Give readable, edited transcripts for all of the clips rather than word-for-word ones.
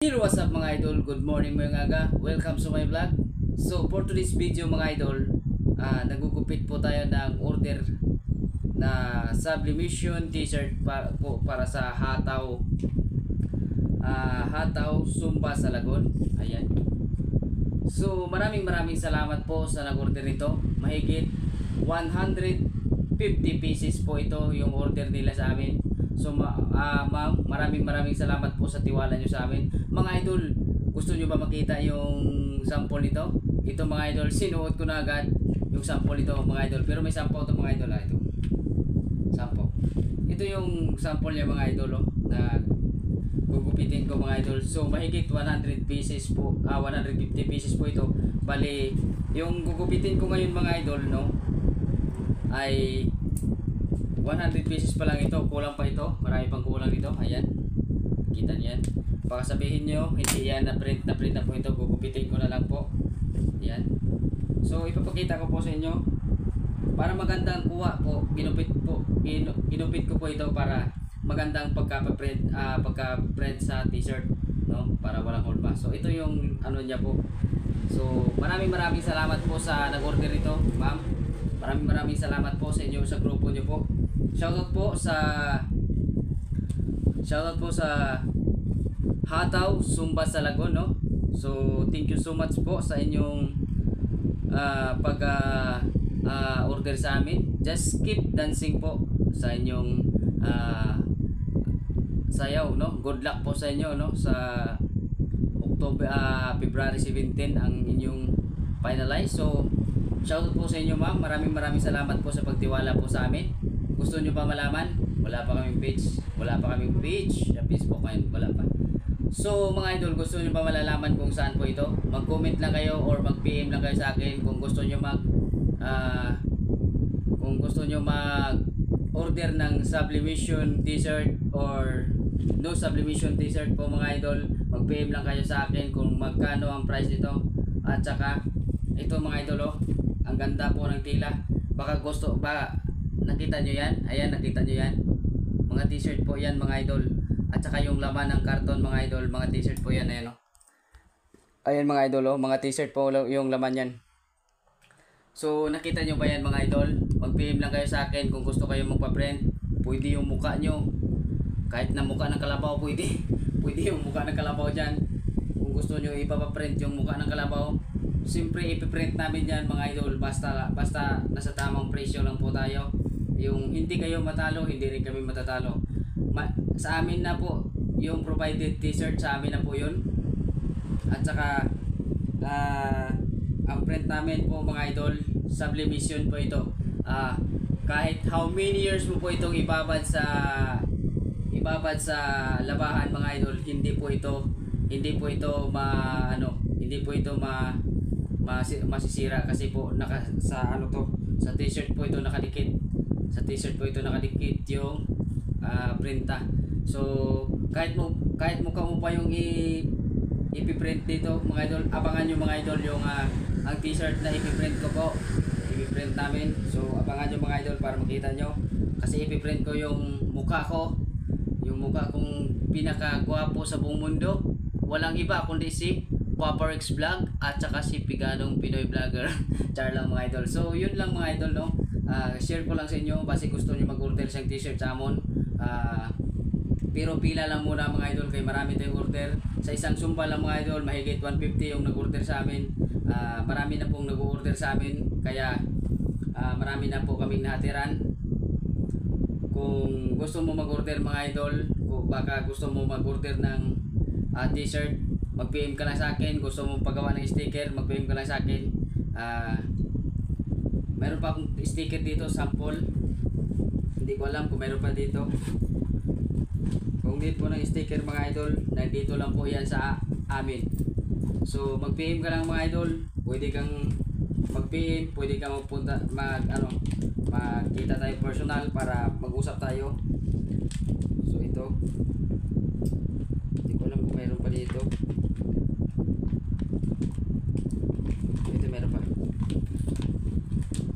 Hello, what's up mga idol? Good morning mga aga. Welcome to my vlog. So for today's video mga idol, nagugupit po tayo ng order na sublimation t-shirt para sa Hataw Sumba sa Lagon. Ayan. So maraming salamat po sa nag-order nito. Mahigit 150 pieces po ito yung order nila sa amin. So ma'am, maraming salamat po sa tiwala nyo sa amin. Mga idol, gusto nyo ba makita yung sample nito? Ito mga idol, sinuot ko na agad yung sample nito mga idol. Pero may sample ito mga idol. Ito sample. Ito yung sample niya mga idol na gugupitin ko mga idol. So mahigit 100 pieces po, 150 pieces po ito. Bali, yung gugupitin ko ngayon mga idol ay 100 pieces pa lang ito, kulang pa ito, marami pang kulang dito. Ayan, kita niyan. Baka sabihin nyo, hindi yan na print na po ito, gugupitin ko na lang po. Ayan. So ipapakita ko po sa inyo para magandang kuha po, ginupit ko po ito para magandang pagka-print sa t-shirt, no? Para walang hulma. So ito yung ano niya po. So maraming salamat po sa nag-order ito, ma'am. Maraming salamat po sa inyo, sa grupo niyo po. Shoutout po sa Hataw Sumba sa Lagon, no? So thank you so much po sa inyong order sa amin. Just keep dancing po sa inyong sayaw, no? Good luck po sa inyo, no? Sa February 17 ang inyong finalize. So shoutout po sa inyo ma'am. Maraming salamat po sa pagtiwala po sa amin. Gusto nyo pa malaman? Wala pa kaming page sa Facebook ngayon, wala pa. So mga idol, gusto nyo pa malalaman kung saan po ito? Mag-comment lang kayo or mag-PM lang kayo sa akin kung gusto nyo mag-order ng sublimation t-shirt or no sublimation t-shirt po mga idol. Mag-PM lang kayo sa akin kung magkano ang price nito. At saka ito mga idol, ang ganda po ng tila. Baka nakita nyo yan? Ayan, nakita nyo yan? Mga t-shirt po yan mga idol. At saka yung laman ng karton mga idol, mga t-shirt po yan. Ayan, ayan mga idol, mga t-shirt po yung laman yan. So nakita nyo ba yan mga idol? Mag-PM lang kayo sa akin kung gusto kayo magpa-print. Pwede yung mukha nyo, kahit na mukha ng kalabaw, pwede yung mukha ng kalabaw dyan. Kung gusto nyo ipapaprint yung mukha ng kalabaw, siyempre ipiprint namin yan mga idol. Basta nasa tamang presyo lang po tayo. Yung hindi kayo matalo, hindi rin kami matatalo. Sa amin na po yung provided t-shirt, sa amin na po yun. At saka ang print namin po mga idol, sublimation po ito. Kahit how many years mo po itong ibabad sa labahan mga idol, hindi po ito masisira kasi po sa t-shirt po ito nakadikit. Sa t-shirt po ito nakadikit yung printa. So kahit mo pa yung ipiprint dito mga idol, abangan nyo mga idol yung ang t-shirt na ipiprint ko po, ipiprint namin. So abangan nyo mga idol para makita nyo, kasi ipiprint ko yung mukha kong pinakagwapo sa buong mundo. Walang iba kundi si Paparex Vlog at saka si Piganong Pinoy Vlogger. Char lang mga idol. So yun lang mga idol, no? Share ko lang sa inyo base gusto niyo mag-order sa t-shirt sa amon. Pero pila lang muna mga idol, kay marami tayong order. Sa isang sumba lang mga idol, mahigit 150 yung nag-order sa amin. Marami na pong nag-order sa amin, kaya marami na po kaming nahatiran. Kung gusto mo mag-order mga idol, kung baka gusto mo mag-order ng t-shirt, mag-PM ka lang sa akin. Gusto mo pagawa ng sticker, mag-PM ka lang sa akin. Meron pa akong sticker dito, sample. Hindi ko alam kung meron pa dito. Kung need po ng sticker mga idol, nandito lang po yan sa amin. So mag-PM ka lang mga idol. Pwede kang mag-PM, pwede kang magpunta, magkita tayo personal para mag-usap tayo. So ito, hindi ko alam kung meron pa dito. Ito meron pa.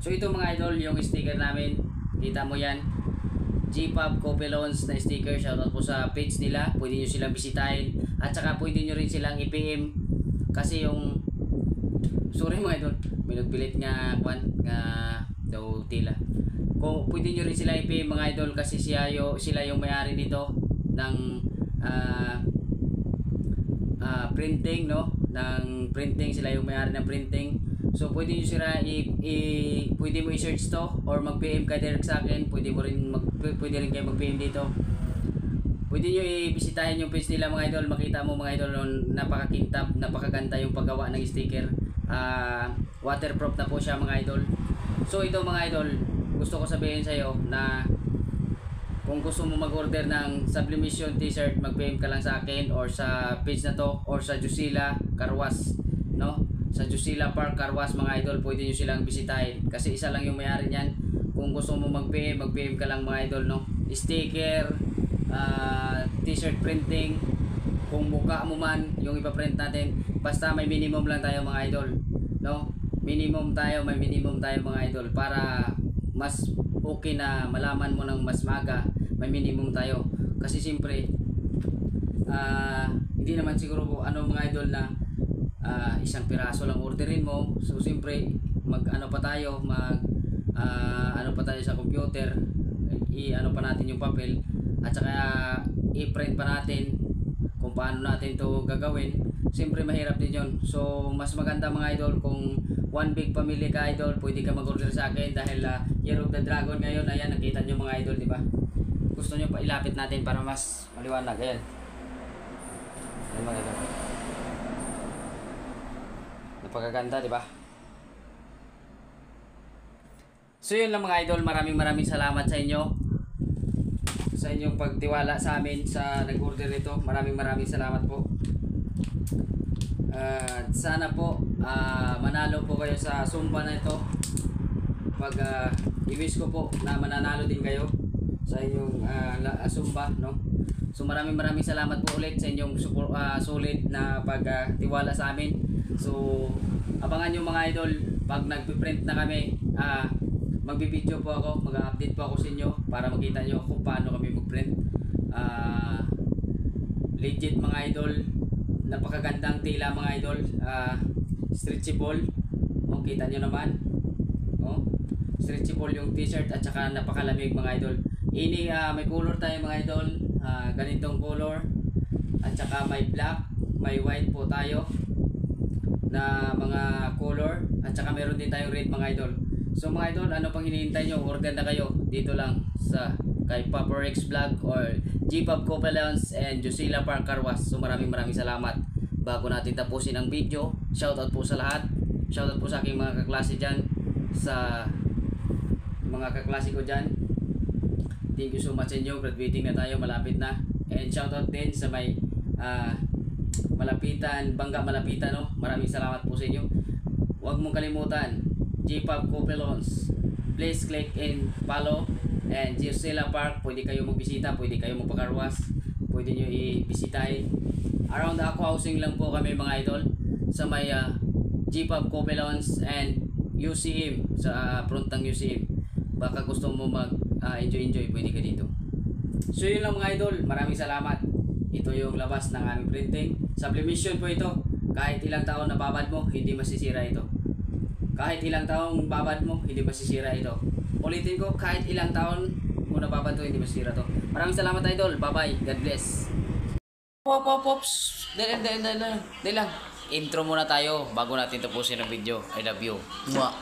So ito mga idol, yung sticker namin. Kita mo yan. G-Pub Coffee Lounge na sticker. Shoutout po sa page nila. Pwede nyo silang bisitahin. At saka pwede nyo rin silang i-PM kasi yung sorry mga idol, may nagpilit nga kwan nga daw tila. Kung pwede nyo rin sila i-PM mga idol kasi sila yung may-ari dito ng printing, no, ng printing. Sila yung may-ari ng printing. So pwede nyo sila pwede mo i-search to or mag-PM ka direct sa akin. Pwede rin kayo mag-PM dito. Pwede nyo i-bisitahin yung page nila mga idol. Makita mo mga idol, napakakintab, napakaganda yung paggawa ng sticker. Waterproof na po siya mga idol. So ito mga idol, gusto ko sabihin sa iyo na kung gusto mo mag-order ng sublimation t-shirt, mag-PM ka lang sa akin or sa page na to or sa Jusila Carwas, no? Sa Jusila Park Carwas mga idol, pwede nyo silang bisitahin kasi isa lang yung may-ari niyan. Kung gusto mo mag-PM ka lang mga idol, no? Sticker, t-shirt printing, kung mukha mo man yung ipaprint natin, basta may minimum lang tayo mga idol, no? May minimum tayo mga idol para mas okay na malaman mo ng mas maga. May minimum tayo kasi siyempre hindi naman siguro mga idol na isang piraso lang orderin mo. So siyempre ano pa tayo sa computer, ano pa natin yung papel at saka i-print pa natin kung paano natin to gagawin. Siyempre mahirap din yun. So mas maganda mga idol kung one big family ka idol, pwede ka mag-order sa akin dahil Year of the Dragon ngayon. Ayan, nakita nyo mga idol, di ba? Gusto nyo pa ilapit natin para mas maliwanag. Ayan. Ayan mga idol. Napakaganda, di ba? So yun lang mga idol, maraming salamat sa inyo sa inyong pagtiwala sa amin sa nag-order nito. Maraming salamat po. Sana po manalo po kayo sa Zumba na ito. I-wish ko po na mananalo din kayo sa inyong Zumba, no? So maraming salamat po ulit sa inyong solid na pagtiwala sa amin. So abangan nyo mga idol, pag nagpiprint na kami, magbibideo po ako, mag-update po ako sa inyo para makita nyo kung paano kami mag-print. Legit mga idol, napakagandang tela mga idol, stretchable. Kita nyo naman, stretchable yung t-shirt at saka napakalamig mga idol. May color tayo mga idol, ganitong color at saka may black, may white po tayo na mga color at saka meron din tayong red mga idol. So mga idol, ano pang hinihintay nyo? Order na kayo dito lang sa kay Papa Rex Vlog or G-Pub Copelons and Jusila Park Carwas. So maraming salamat. Bago natin tapusin ang video, shoutout po sa lahat. Shoutout po sa aking mga kaklase dyan, sa mga kaklase ko dyan. Thank you so much sa inyo. Graduating na tayo, malapit na. And shoutout din sa may Bangga Malapitan, no? Maraming salamat po sa inyo. Huwag mong kalimutan, G-Pub Copelons. Please click and follow. And Jusila Park, pwede kayo magbisita, pwede kayo magpakarwas, pwede nyo i-bisitahin. Around Aqua Housing lang po kami mga idol, sa may G-Pub Copelons and UCM, sa front ng UCM. Baka gusto mo mag-enjoy, pwede ka dito. So yun lang mga idol, maraming salamat. Ito yung labas ng aming printing. Sublimation po ito. Kahit ilang taon na babad mo, hindi masisira ito. Kahit ilang taong babad mo, hindi masisira ito. Ulitin ko, kahit ilang taon mo nababad to, hindi masisira to. Maraming salamat idol. Bye-bye. God bless. Pops. Dali lang. Intro muna tayo bago natin tapusin ang video. I love you. Mwah.